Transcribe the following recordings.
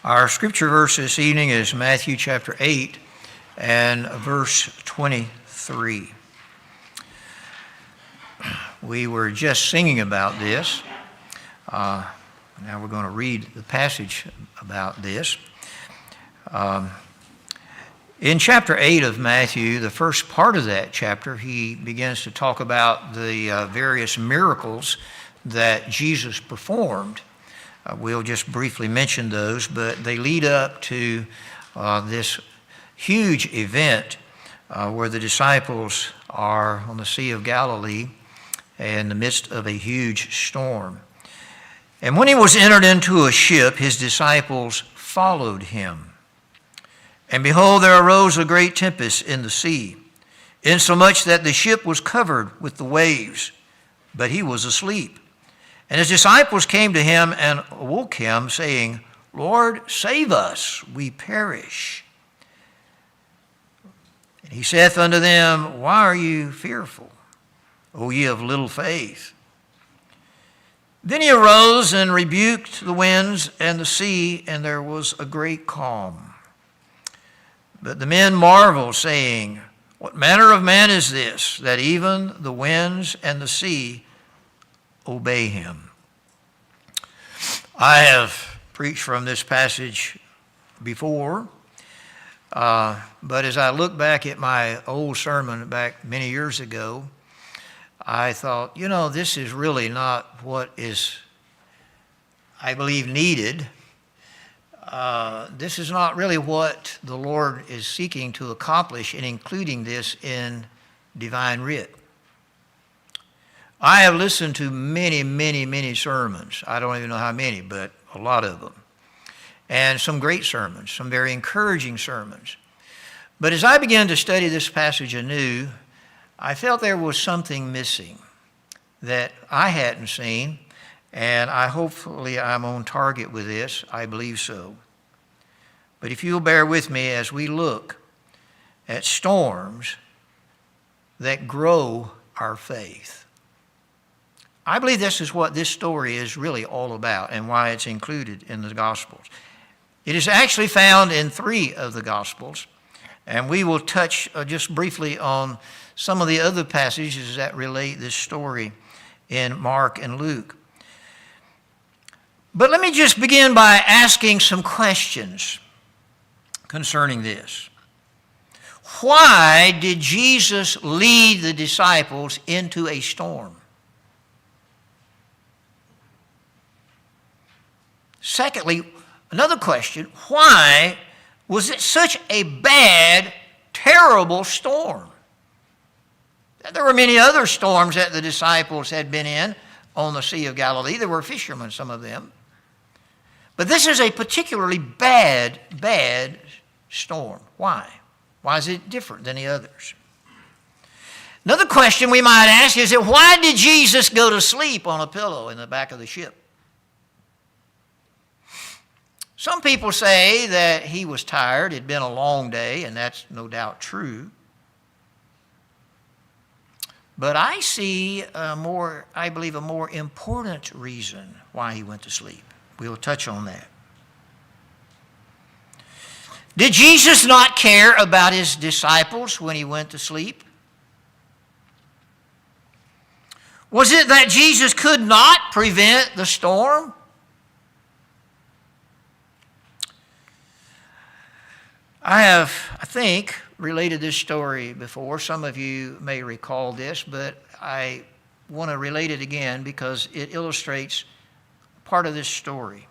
Our scripture verse this evening is Matthew chapter 8 and verse 23. We were just singing about this. Now we're going to read the passage about this. In chapter 8 of Matthew, the first part of that chapter, he begins to talk about the various miracles that Jesus performed. We'll just briefly mention those, but they lead up to this huge event where the disciples are on the Sea of Galilee in the midst of a huge storm. And when he was entered into a ship, his disciples followed him. And behold, there arose a great tempest in the sea, insomuch that the ship was covered with the waves, but he was asleep. And his disciples came to him and awoke him, saying, Lord, save us, we perish. And he saith unto them, Why are you fearful, O ye of little faith? Then he arose and rebuked the winds and the sea, and there was a great calm. But the men marveled, saying, What manner of man is this, that even the winds and the sea obey him? I have preached from this passage before, but as I look back at my old sermon back many years ago, I thought, this is really not what is, I believe, needed. This is not really what the Lord is seeking to accomplish in including this in Divine Writ. I have listened to many sermons. I don't even know how many, but a lot of them. And some great sermons, some very encouraging sermons. But as I began to study this passage anew, I felt there was something missing that I hadn't seen, and hopefully I'm on target with this. I believe so. But if you'll bear with me as we look at storms that grow our faith. I believe this is what this story is really all about and why it's included in the Gospels. It is actually found in 3 of the Gospels, and we will touch just briefly on some of the other passages that relate this story in Mark and Luke. But let me just begin by asking some questions concerning this. Why did Jesus lead the disciples into a storm? Secondly, another question, why was it such a bad, terrible storm? There were many other storms that the disciples had been in on the Sea of Galilee. There were fishermen, some of them. But this is a particularly bad storm. Why? Why is it different than the others? Another question we might ask is that why did Jesus go to sleep on a pillow in the back of the ship? Some people say that he was tired. It had been a long day, and that's no doubt true. But I see I believe a more important reason why he went to sleep. We will touch on that. Did Jesus not care about his disciples when he went to sleep? Was it that Jesus could not prevent the storm? I have, I think, related this story before. Some of you may recall this, but I want to relate it again because it illustrates part of this story.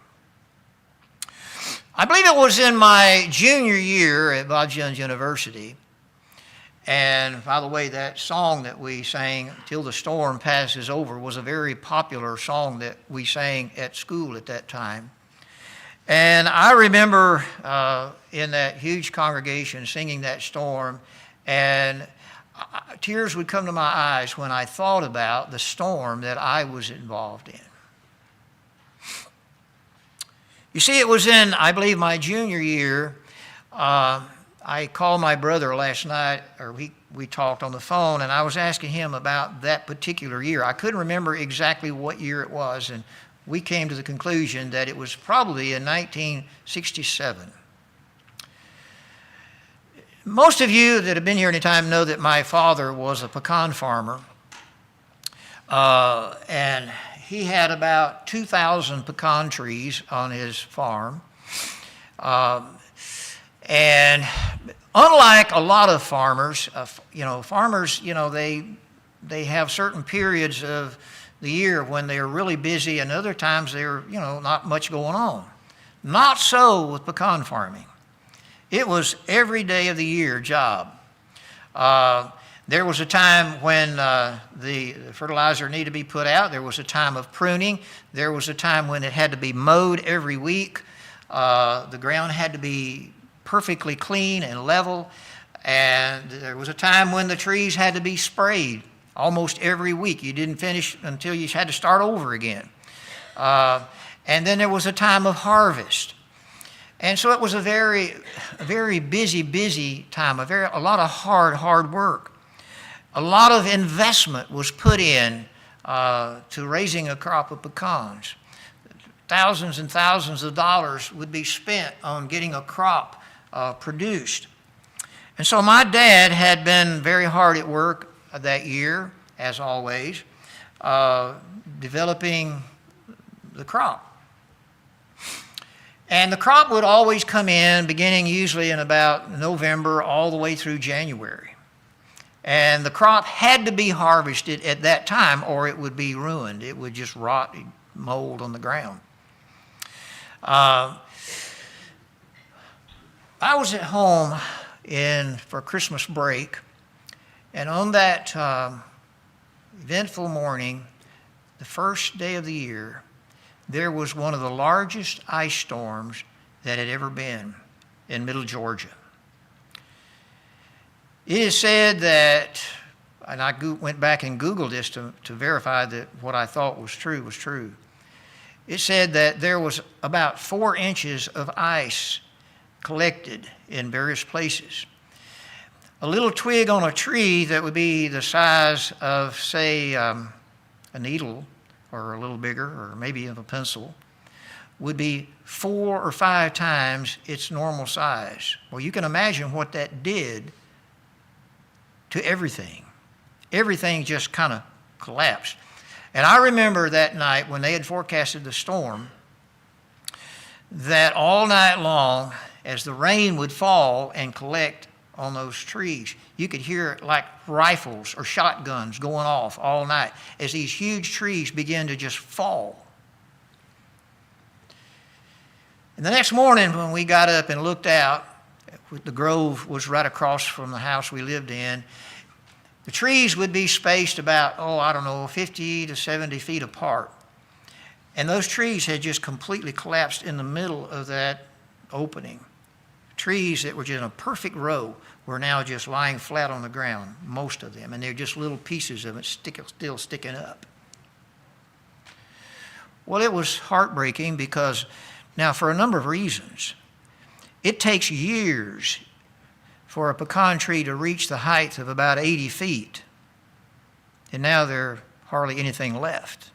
I believe it was in my junior year at Bob Jones University. And by the way, that song that we sang, Till the Storm Passes Over, was a very popular song that we sang at school at that time. And I remember in that huge congregation singing that storm, and tears would come to my eyes when I thought about the storm that I was involved in. You see, it was in, I believe, my junior year. I called my brother last night, or we talked on the phone, and I was asking him about that particular year. I couldn't remember exactly what year it was and we came to the conclusion that it was probably in 1967. Most of you that have been here any time know that my father was a pecan farmer. And he had about 2,000 pecan trees on his farm. And unlike a lot of farmers, they have certain periods of the year when they are really busy, and other times they're, not much going on. Not so with pecan farming. It was every day of the year job. There was a time when the fertilizer needed to be put out. There was a time of pruning. There was a time when it had to be mowed every week. The ground had to be perfectly clean and level. And there was a time when the trees had to be sprayed almost every week. You didn't finish until you had to start over again. And then there was a time of harvest. And so it was a very busy time, a lot of hard work. A lot of investment was put in to raising a crop of pecans. Thousands and thousands of dollars would be spent on getting a crop produced. And so my dad had been very hard at work that year, as always, developing the crop. And the crop would always come in, beginning usually in about November all the way through January. And the crop had to be harvested at that time or it would be ruined. It would just rot, mold on the ground. I was at home for Christmas break, and on that eventful morning, the first day of the year, there was one of the largest ice storms that had ever been in Middle Georgia. It is said that, and I went back and Googled this to verify that what I thought was true. It said that there was about 4 inches of ice collected in various places. A little twig on a tree that would be the size of, say, a needle or a little bigger, or maybe of a pencil, would be 4 or 5 times its normal size. Well, you can imagine what that did to everything. Everything just kind of collapsed. And I remember that night when they had forecasted the storm, that all night long, as the rain would fall and collect on those trees, you could hear it like rifles or shotguns going off all night as these huge trees began to just fall. And the next morning when we got up and looked out, the grove was right across from the house we lived in. The trees would be spaced about, 50 to 70 feet apart. And those trees had just completely collapsed in the middle of that opening. Trees that were just in a perfect row were now just lying flat on the ground, most of them, and they're just little pieces of it still sticking up. Well, it was heartbreaking because, now for a number of reasons, it takes years for a pecan tree to reach the height of about 80 feet, and now there's hardly anything left.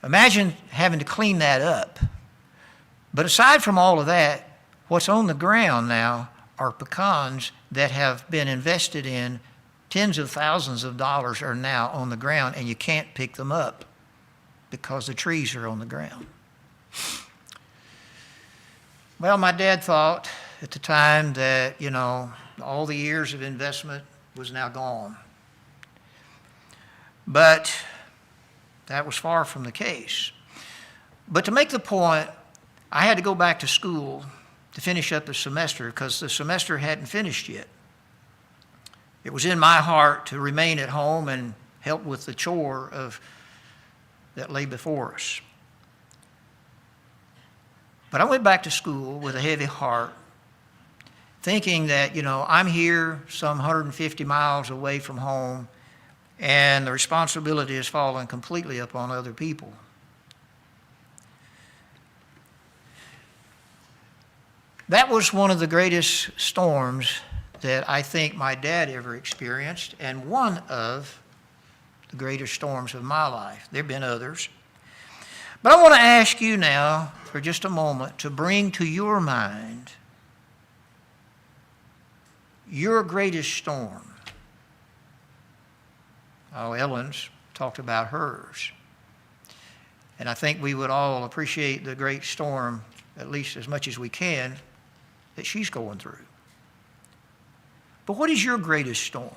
Imagine having to clean that up. But aside from all of that, what's on the ground now are pecans that have been invested in. Tens of thousands of dollars are now on the ground, and you can't pick them up because the trees are on the ground. Well, my dad thought at the time that, all the years of investment was now gone. But that was far from the case. But to make the point, I had to go back to school to finish up the semester because the semester hadn't finished yet. It was in my heart to remain at home and help with the chore that lay before us. But I went back to school with a heavy heart, thinking that, I'm here some 150 miles away from home, and the responsibility has fallen completely upon other people. That was one of the greatest storms that I think my dad ever experienced, and one of the greatest storms of my life. There have been others. But I want to ask you now, for just a moment, to bring to your mind your greatest storm. Oh, Ellen's talked about hers. And I think we would all appreciate the great storm, at least as much as we can, that she's going through. But what is your greatest storm?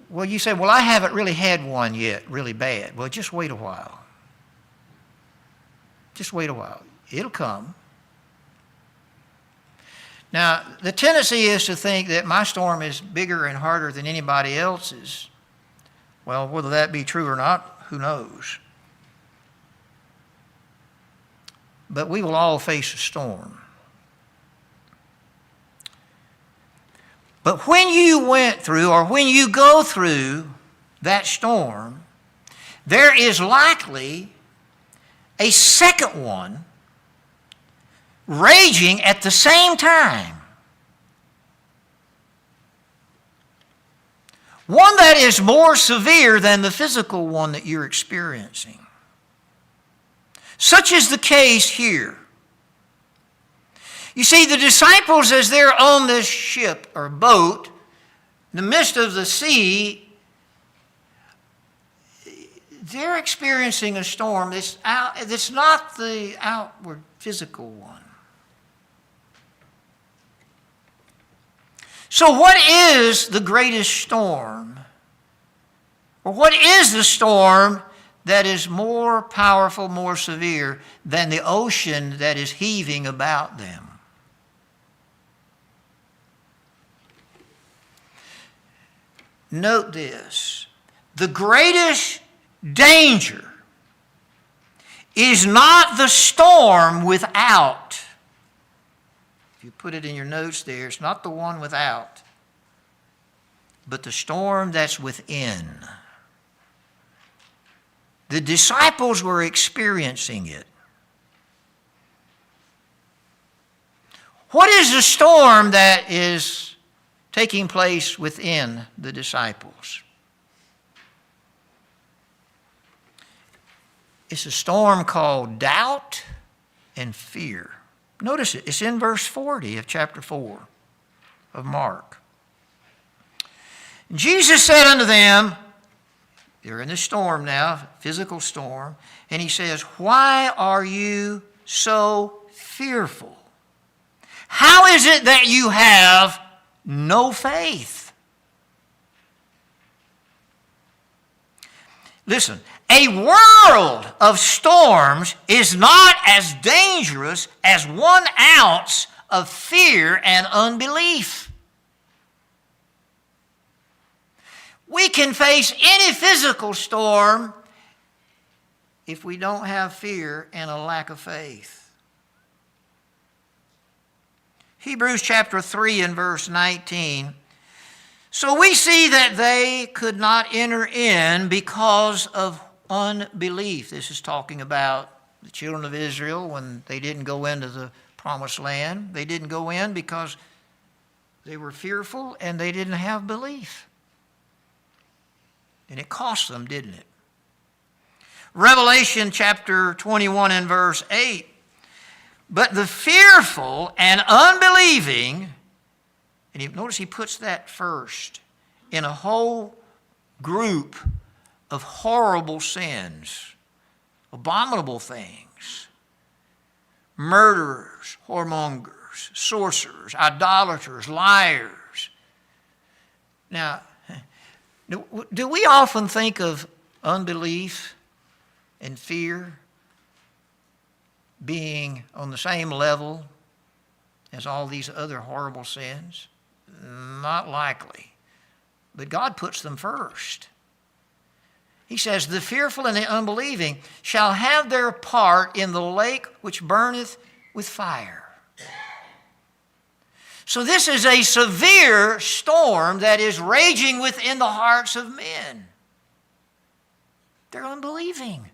Well, you say, well, I haven't really had one yet, really bad. Well, just wait a while. Just wait a while. It'll come. Now, the tendency is to think that my storm is bigger and harder than anybody else's. Well, whether that be true or not, who knows? But we will all face a storm. But when you went through, or when you go through that storm, there is likely a second one raging at the same time. One that is more severe than the physical one that you're experiencing. Such is the case here. You see, the disciples, as they're on this ship or boat, in the midst of the sea, they're experiencing a storm that's not the outward physical one. So what is the greatest storm? Or what is the storm that is more powerful, more severe than the ocean that is heaving about them? Note this. The greatest danger is not the storm without. If you put it in your notes there, it's not the one without, but the storm that's within. The disciples were experiencing it. What is the storm that is taking place within the disciples? It's a storm called doubt and fear. Notice it. It's in verse 40 of chapter 4 of Mark. Jesus said unto them, they're in the storm now, physical storm, and he says, why are you so fearful? How is it that you have no faith? Listen, a world of storms is not as dangerous as 1 ounce of fear and unbelief. We can face any physical storm if we don't have fear and a lack of faith. Hebrews chapter 3 and verse 19. So we see that they could not enter in because of unbelief. This is talking about the children of Israel when they didn't go into the promised land. They didn't go in because they were fearful and they didn't have belief. And it cost them, didn't it? Revelation chapter 21 and verse 8. But the fearful and unbelieving, and notice he puts that first, in a whole group of horrible sins, abominable things, murderers, whoremongers, sorcerers, idolaters, liars. Now, do we often think of unbelief and fear being on the same level as all these other horrible sins? Not likely. But God puts them first. He says, the fearful and the unbelieving shall have their part in the lake which burneth with fire. So this is a severe storm that is raging within the hearts of men. They're unbelieving.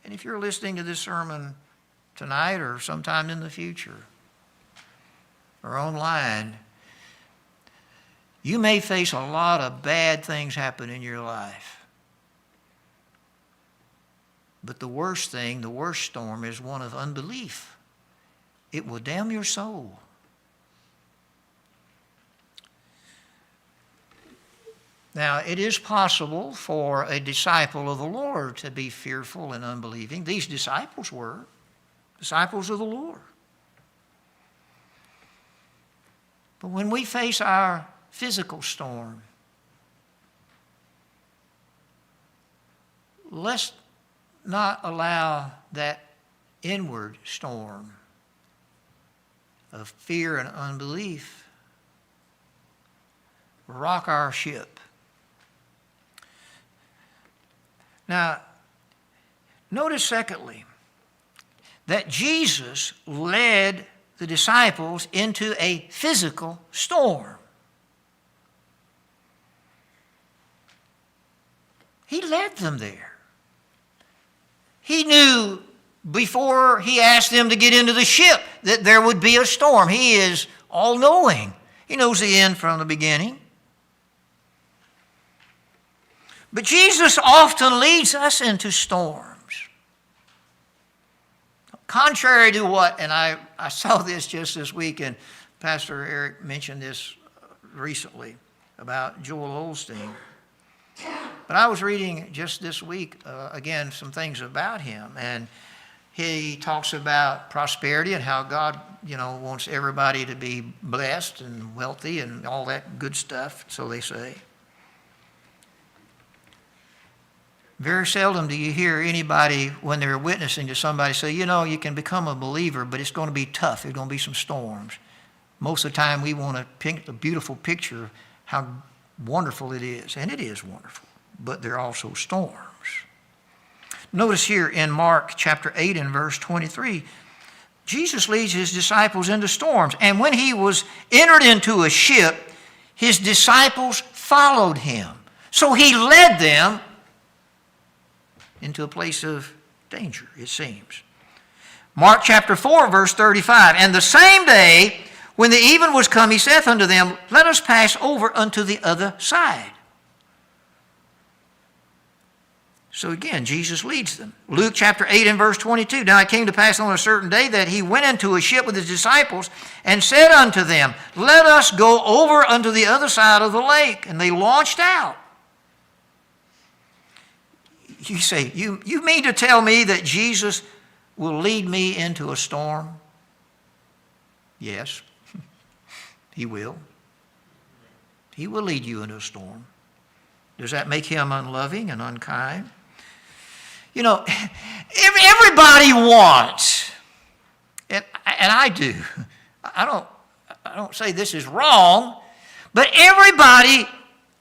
And if you're listening to this sermon tonight or sometime in the future or online, you may face a lot of bad things happen in your life. But the worst thing, the worst storm, is one of unbelief. It will damn your soul. Now, it is possible for a disciple of the Lord to be fearful and unbelieving. These disciples were disciples of the Lord. But when we face our physical storm, let's not allow that inward storm of fear and unbelief rock our ship. Now, notice secondly, that Jesus led the disciples into a physical storm. He led them there. He knew before he asked them to get into the ship that there would be a storm. He is all-knowing. He knows the end from the beginning. But Jesus often leads us into storms. Contrary to what, and I saw this just this week, and Pastor Eric mentioned this recently about Joel Osteen. But I was reading just this week, again, some things about him. And he talks about prosperity and how God, wants everybody to be blessed and wealthy and all that good stuff, so they say. Very seldom do you hear anybody, when they're witnessing to somebody, say, you can become a believer, but it's going to be tough. There's going to be some storms. Most of the time, we want to paint a beautiful picture of how wonderful it is. And it is wonderful. But there are also storms. Notice here in Mark chapter 8 and verse 23, Jesus leads his disciples into storms. And when he was entered into a ship, his disciples followed him. So he led them into a place of danger, it seems. Mark chapter 4, verse 35, and the same day, when the even was come, he saith unto them, let us pass over unto the other side. So again, Jesus leads them. Luke chapter 8 and verse 22, now it came to pass on a certain day that he went into a ship with his disciples and said unto them, let us go over unto the other side of the lake. And they launched out. You say, you mean to tell me that Jesus will lead me into a storm? Yes, he will. He will lead you into a storm. Does that make him unloving and unkind? Everybody wants, and I do. I don't say this is wrong, but everybody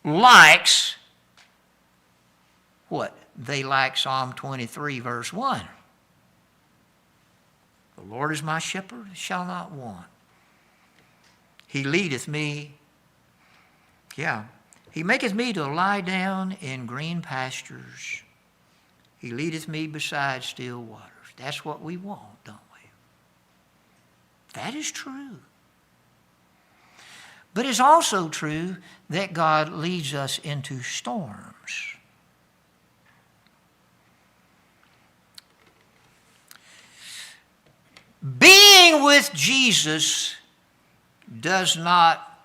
likes what? They like Psalm 23, verse 1. The Lord is my shepherd, I shall not want. He leadeth me. He maketh me to lie down in green pastures. He leadeth me beside still waters. That's what we want, don't we? That is true. But it's also true that God leads us into storms. Being with Jesus does not,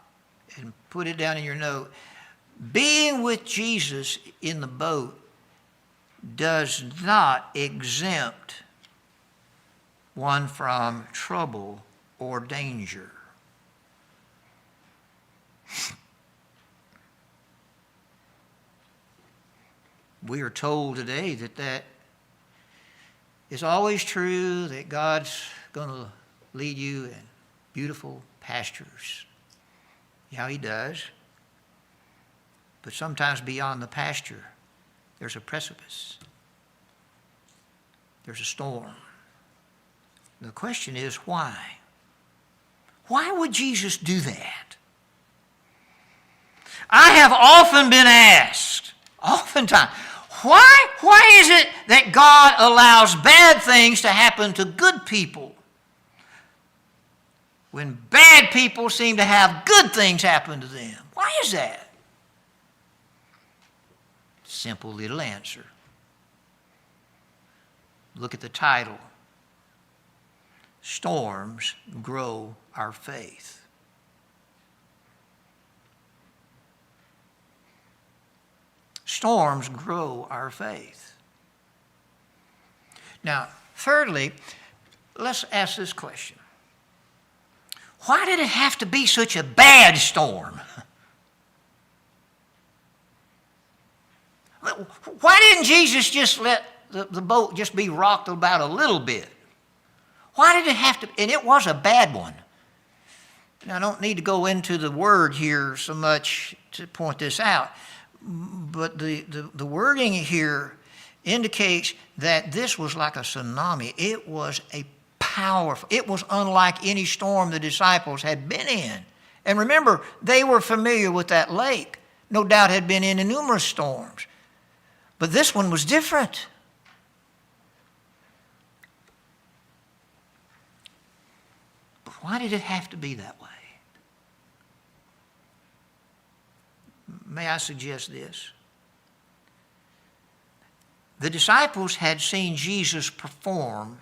and put it down in your note, being with Jesus in the boat does not exempt one from trouble or danger. We are told today that is always true, that God's going to lead you in beautiful pastures. Yeah, he does. But sometimes beyond the pasture, there's a precipice. There's a storm. The question is, why? Why would Jesus do that? I have often been asked, oftentimes, why is it that God allows bad things to happen to good people when bad people seem to have good things happen to them? Why is that? Simple little answer. Look at the title. Storms grow our faith. Storms grow our faith. Now, thirdly, let's ask this question. Why did it have to be such a bad storm? Why didn't Jesus just let the boat just be rocked about a little bit? Why did it have to? And it was a bad one. Now, I don't need to go into the word here so much to point this out, but the wording here indicates that this was like a tsunami. It was a powerful, it was unlike any storm the disciples had been in. And remember, they were familiar with that lake. No doubt had been in numerous storms. But this one was different. But why did it have to be that way? May I suggest this? The disciples had seen Jesus perform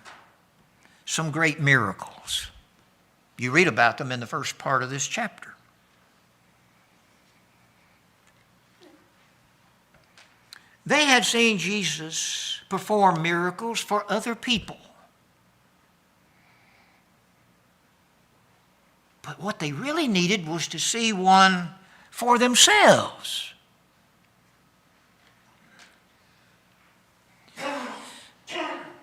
some great miracles. You read about them in the first part of this chapter. They had seen Jesus perform miracles for other people. But what they really needed was to see one for themselves.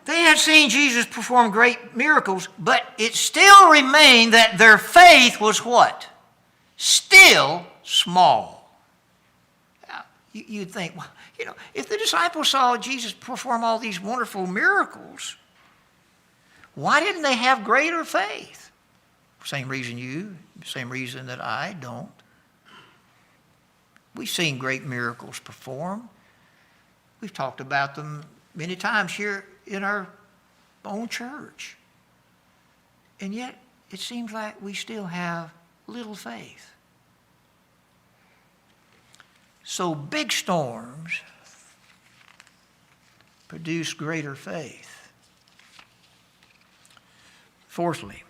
They had seen Jesus perform great miracles, but it still remained that their faith was what? Still small. Now, you'd think, well, if the disciples saw Jesus perform all these wonderful miracles, why didn't they have greater faith? Same reason that I don't. We've seen great miracles performed. We've talked about them many times here in our own church. And yet, it seems like we still have little faith. So big storms produce greater faith. Fourthly,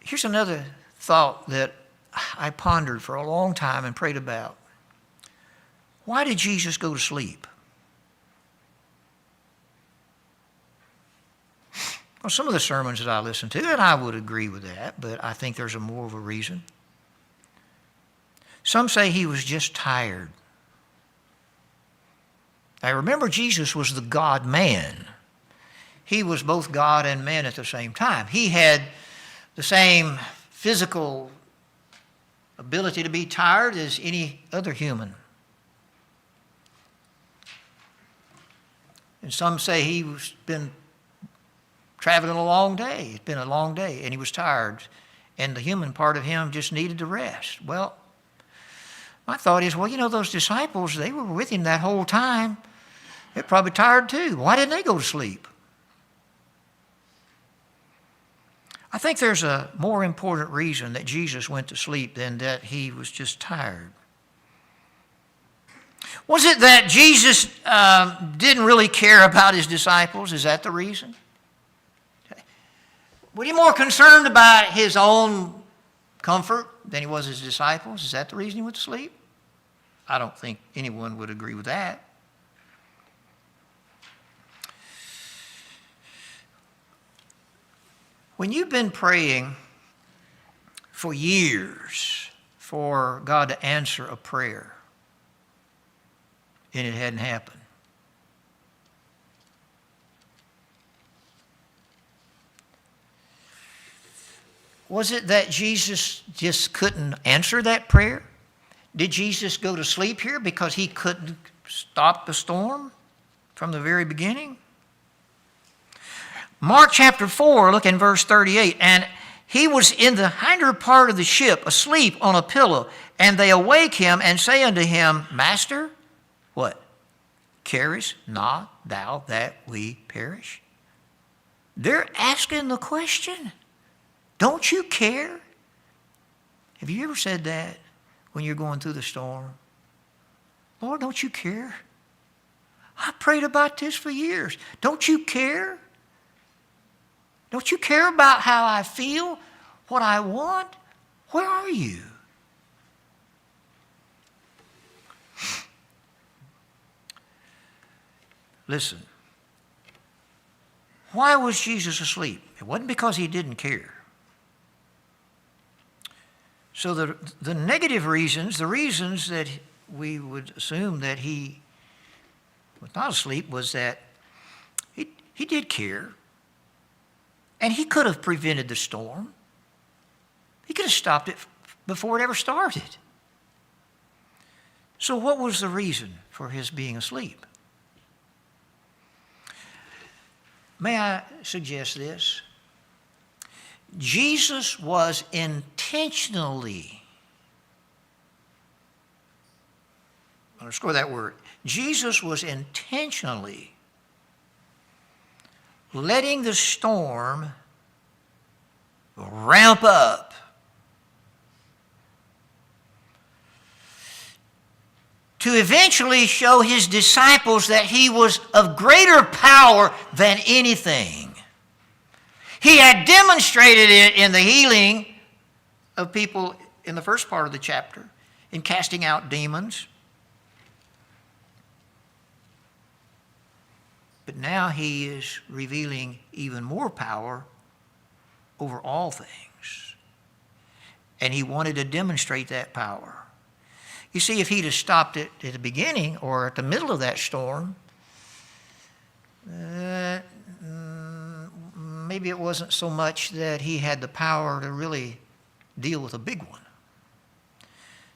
here's another thought that I pondered for a long time and prayed about. Why did Jesus go to sleep? Well, some of the sermons that I listened to, and I would agree with that, but I think there's more of a reason. Some say he was just tired. Now remember, Jesus was the God-man. He was both God and man at the same time. He had the same physical ability to be tired as any other human. And some say he's been traveling a long day. It's been a long day, and he was tired. And the human part of him just needed to rest. Well, my thought is, those disciples, they were with him that whole time. They're probably tired too. Why didn't they go to sleep? I think there's a more important reason that Jesus went to sleep than that he was just tired. Was it that Jesus didn't really care about his disciples? Is that the reason? Was he more concerned about his own comfort than he was his disciples? Is that the reason he went to sleep? I don't think anyone would agree with that. When you've been praying for years for God to answer a prayer and it hadn't happened, was it that Jesus just couldn't answer that prayer? Did Jesus go to sleep here because he couldn't stop the storm from the very beginning? Mark chapter 4, look in verse 38. And he was in the hinder part of the ship, asleep on a pillow. And they awake him and say unto him, Master, what? Carest not thou that we perish? They're asking the question. Don't you care? Have you ever said that when you're going through the storm? Lord, don't you care? I prayed about this for years. Don't you care? Don't you care about how I feel, what I want? Where are you? Listen, why was Jesus asleep? It wasn't because he didn't care. So the negative reasons, the reasons that we would assume that he was not asleep, was that he did care. And he could have prevented the storm. He could have stopped it before it ever started. So what was the reason for his being asleep? May I suggest this? Jesus was intentionally, underscore that word, Jesus was intentionally letting the storm ramp up to eventually show his disciples that he was of greater power than anything. He had demonstrated it in the healing of people in the first part of the chapter, in casting out demons. But now he is revealing even more power over all things. And he wanted to demonstrate that power. You see, if he'd have stopped it at the beginning or at the middle of that storm, maybe it wasn't so much that he had the power to really deal with a big one.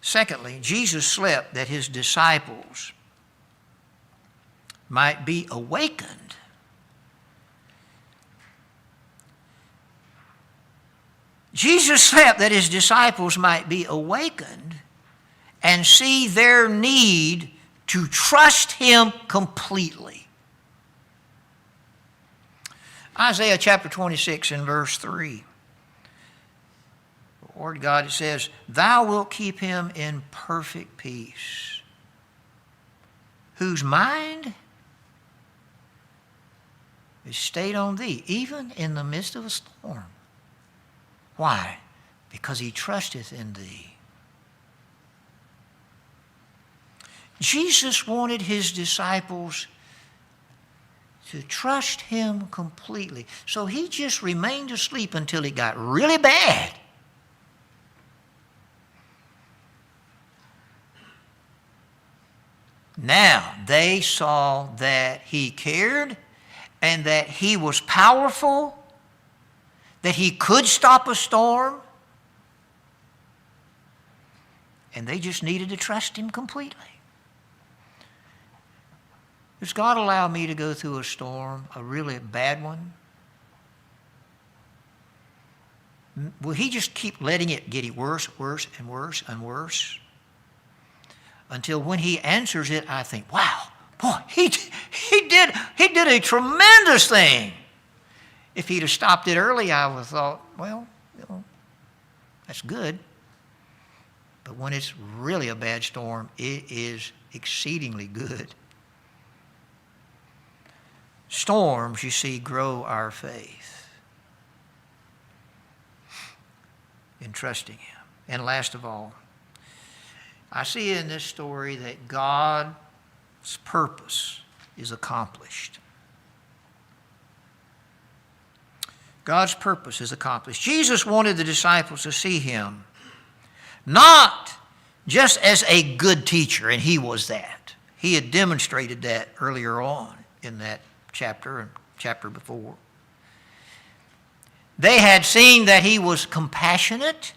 Secondly, Jesus slept that his disciples might be awakened. Jesus slept that his disciples might be awakened and see their need to trust him completely. Isaiah chapter 26 and verse 3. The Lord God, it says, "Thou wilt keep him in perfect peace, whose mind is stayed on thee, even in the midst of a storm." Why? Because he trusteth in thee. Jesus wanted his disciples to trust him completely. So he just remained asleep until it got really bad. Now, they saw that he cared and that he was powerful, that he could stop a storm, and they just needed to trust him completely. Does God allow me to go through a storm, a really bad one? Will he just keep letting it get worse, worse, and worse, and worse? Until when he answers it, I think, wow, boy, he did a tremendous thing. If he'd have stopped it early, I would have thought, well, that's good. But when it's really a bad storm, it is exceedingly good. Storms, you see, grow our faith in trusting him. And last of all, I see in this story that God's purpose is accomplished. God's purpose is accomplished. Jesus wanted the disciples to see him not just as a good teacher, and he was that. He had demonstrated that earlier on in that chapter and chapter before. They had seen that he was compassionate.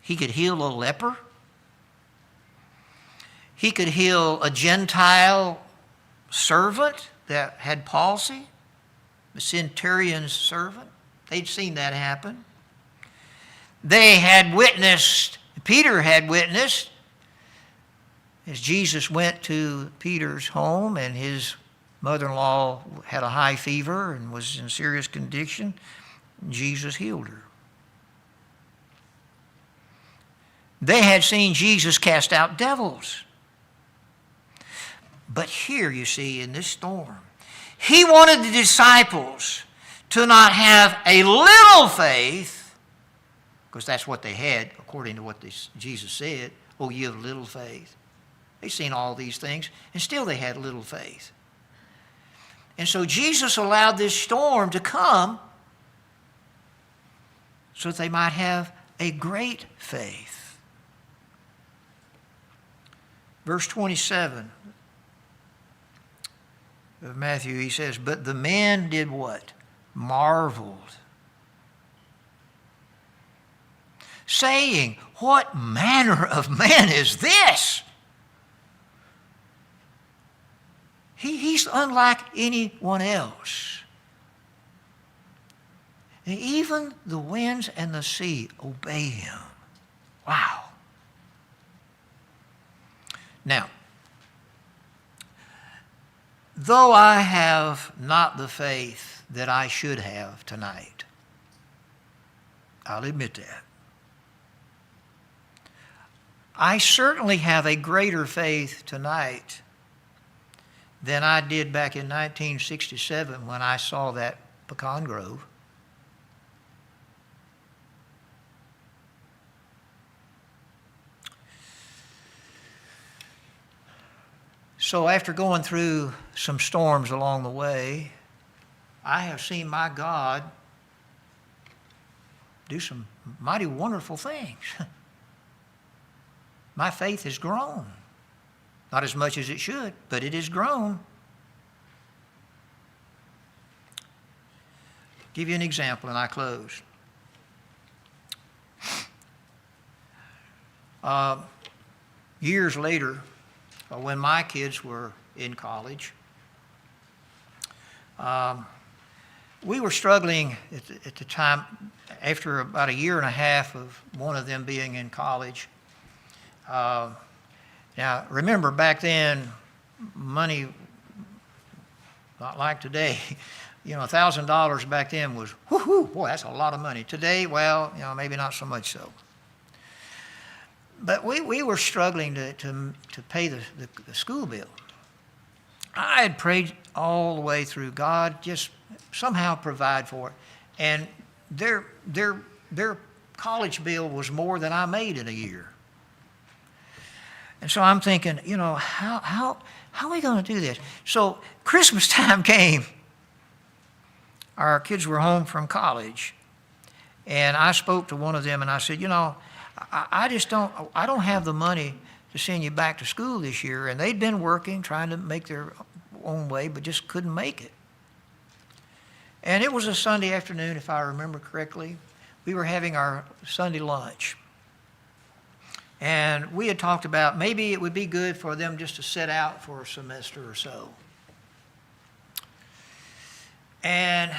He could heal a leper. He could heal a Gentile servant that had palsy, the centurion's servant. They'd seen that happen. They had witnessed, Peter had witnessed, as Jesus went to Peter's home and his mother-in-law had a high fever and was in serious condition, Jesus healed her. They had seen Jesus cast out devils. But here, you see, in this storm, he wanted the disciples to not have a little faith, because that's what they had, according to what Jesus said. Oh, you have little faith. They've seen all these things, and still they had little faith. And so Jesus allowed this storm to come so that they might have a great faith. Verse 27 of Matthew, he says, but the men did what? Marveled, saying, what manner of man is this? He's unlike anyone else. And even the winds and the sea obey him. Wow. Now, though I have not the faith that I should have tonight, I'll admit that. I certainly have a greater faith tonight than I did back in 1967 when I saw that pecan grove. So after going through some storms along the way, I have seen my God do some mighty wonderful things. My faith has grown. Not as much as it should, but it has grown. Give you an example and I close. Years later, when my kids were in college, we were struggling at the time, after about a year and a half of one of them being in college. Now, remember, back then, money, not like today, $1,000 back then was, whoo-hoo, boy, that's a lot of money. Today, well, maybe not so much so. But we were struggling to pay the school bill. I had prayed all the way through, God, just somehow provide for it. And their college bill was more than I made in a year. And so I'm thinking, how are we going to do this? So Christmas time came. Our kids were home from college. And I spoke to one of them and I said, I don't have the money to send you back to school this year. And they'd been working, trying to make their own way, but just couldn't make it. And it was a Sunday afternoon, if I remember correctly. We were having our Sunday lunch. And we had talked about maybe it would be good for them just to sit out for a semester or so. And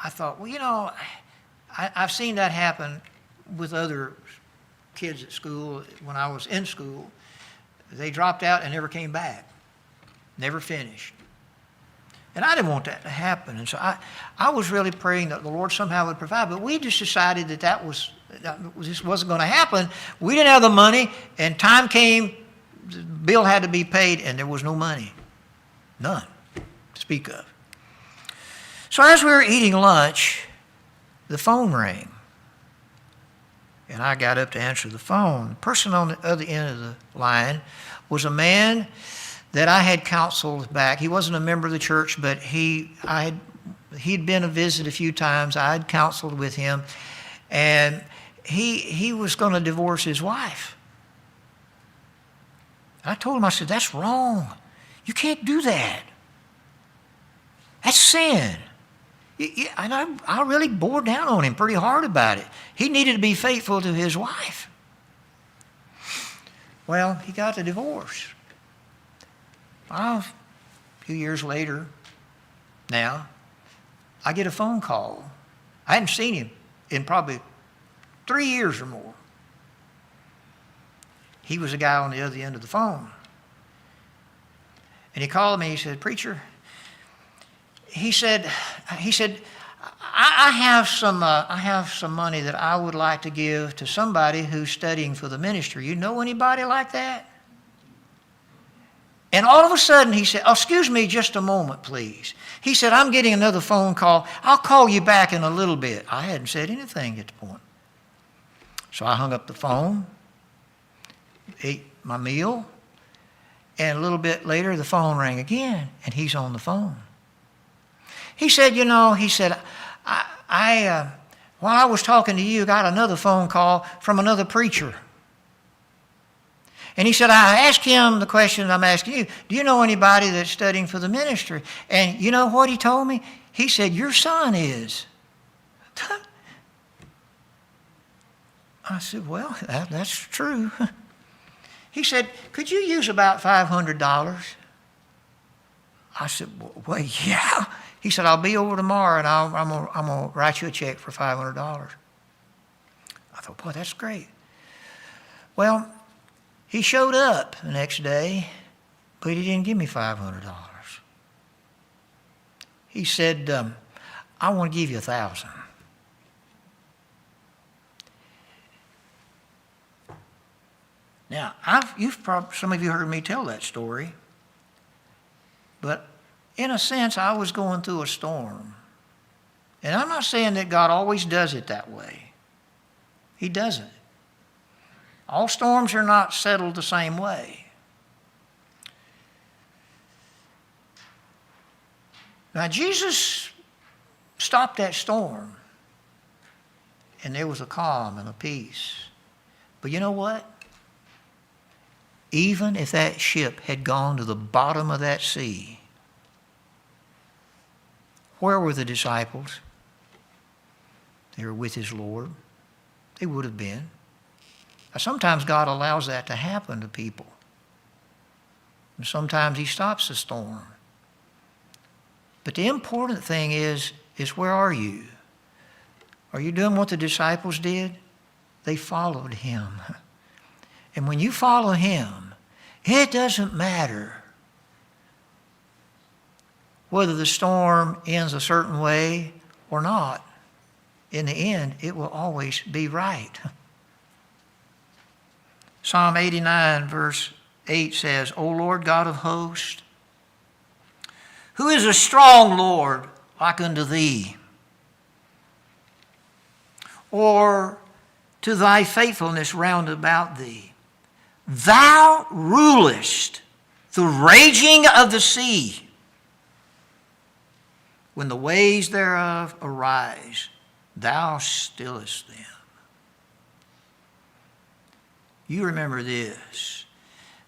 I thought, well, I've seen that happen with other kids at school. When I was in school, they dropped out and never came back, never finished. And I didn't want that to happen. And so I was really praying that the Lord somehow would provide. But we just decided that this wasn't going to happen. We didn't have the money, and time came, the bill had to be paid, and there was no money. None to speak of. So as we were eating lunch, the phone rang. And I got up to answer the phone. The person on the other end of the line was a man that I had counseled back. He wasn't a member of the church, but he'd been a visit a few times. I had counseled with him, and he was going to divorce his wife. I told him, I said, that's wrong. You can't do that. That's sin. And I really bore down on him pretty hard about it. He needed to be faithful to his wife. Well, he got the divorce. Well, a few years later, now, I get a phone call. I hadn't seen him in probably 3 years or more. He was a guy on the other end of the phone. And he called me, he said, preacher, he said, I have some money that I would like to give to somebody who's studying for the ministry. You know anybody like that? And all of a sudden he said, "Oh, excuse me just a moment, please." He said, "I'm getting another phone call. I'll call you back in a little bit." I hadn't said anything at the point. So I hung up the phone, ate my meal, and a little bit later the phone rang again, and he's on the phone. He said, while I was talking to you, got another phone call from another preacher. And he said, I asked him the question I'm asking you. Do you know anybody that's studying for the ministry? And you know what he told me? He said, your son is. I said, well, that's true. He said, could you use about $500? I said, well, yeah. He said, I'll be over tomorrow and I'm going to write you a check for $500. I thought, boy, that's great. Well, he showed up the next day, but he didn't give me $500. He said, I want to give you $1,000. Now, some of you heard me tell that story, but in a sense, I was going through a storm. And I'm not saying that God always does it that way. He doesn't. All storms are not settled the same way. Now, Jesus stopped that storm, and there was a calm and a peace. But you know what? Even if that ship had gone to the bottom of that sea, where were the disciples? They were with his Lord. They would have been. Now, sometimes God allows that to happen to people. And sometimes he stops the storm. But the important thing is where are you? Are you doing what the disciples did? They followed him. And when you follow him, it doesn't matter whether the storm ends a certain way or not. In the end, it will always be right. Psalm 89 verse 8 says, O Lord God of hosts, who is a strong Lord like unto thee? Or to thy faithfulness round about thee? Thou rulest the raging of the sea. When the waves thereof arise, thou stillest them. You remember this,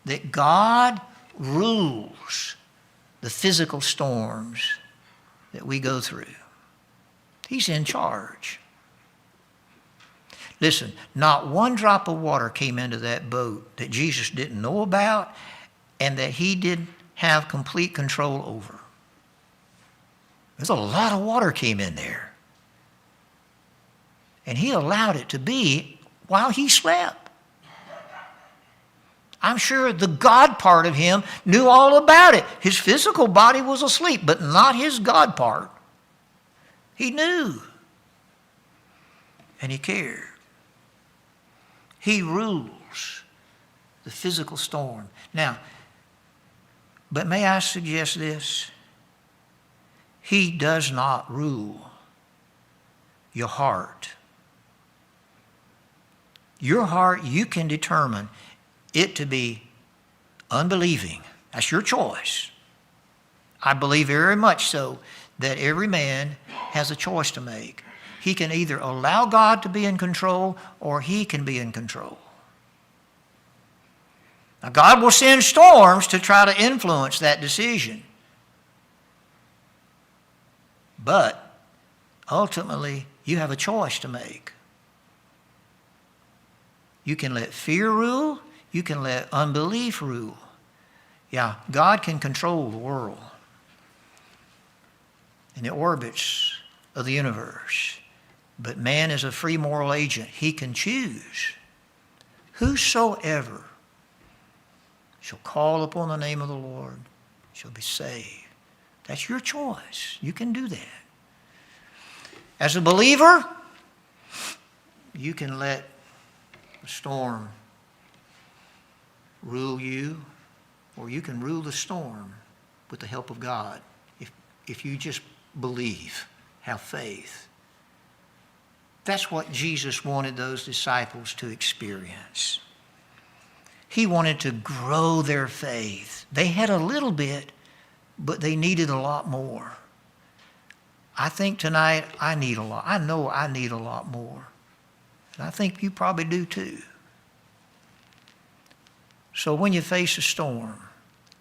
that God rules the physical storms that we go through. He's in charge. Listen, not one drop of water came into that boat that Jesus didn't know about and that he didn't have complete control over. There's a lot of water came in there. And he allowed it to be while he slept. I'm sure the God part of him knew all about it. His physical body was asleep, but not his God part. He knew. And he cared. He rules the physical storm. Now, but may I suggest this? He does not rule your heart. Your heart, you can determine it to be unbelieving. That's your choice. I believe very much so that every man has a choice to make. He can either allow God to be in control or he can be in control. Now, God will send storms to try to influence that decision. But ultimately, you have a choice to make. You can let fear rule. You can let unbelief rule. Yeah, God can control the world and the orbits of the universe. But man is a free moral agent. He can choose. Whosoever shall call upon the name of the Lord shall be saved. That's your choice. You can do that. As a believer, you can let the storm rule you, or you can rule the storm with the help of God if you just believe, have faith. That's what Jesus wanted those disciples to experience. He wanted to grow their faith. They had a little bit, but they needed a lot more. I think tonight I need a lot. I know I need a lot more. And I think you probably do too. So when you face a storm,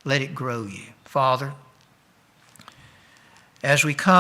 let it grow you. Father, as we come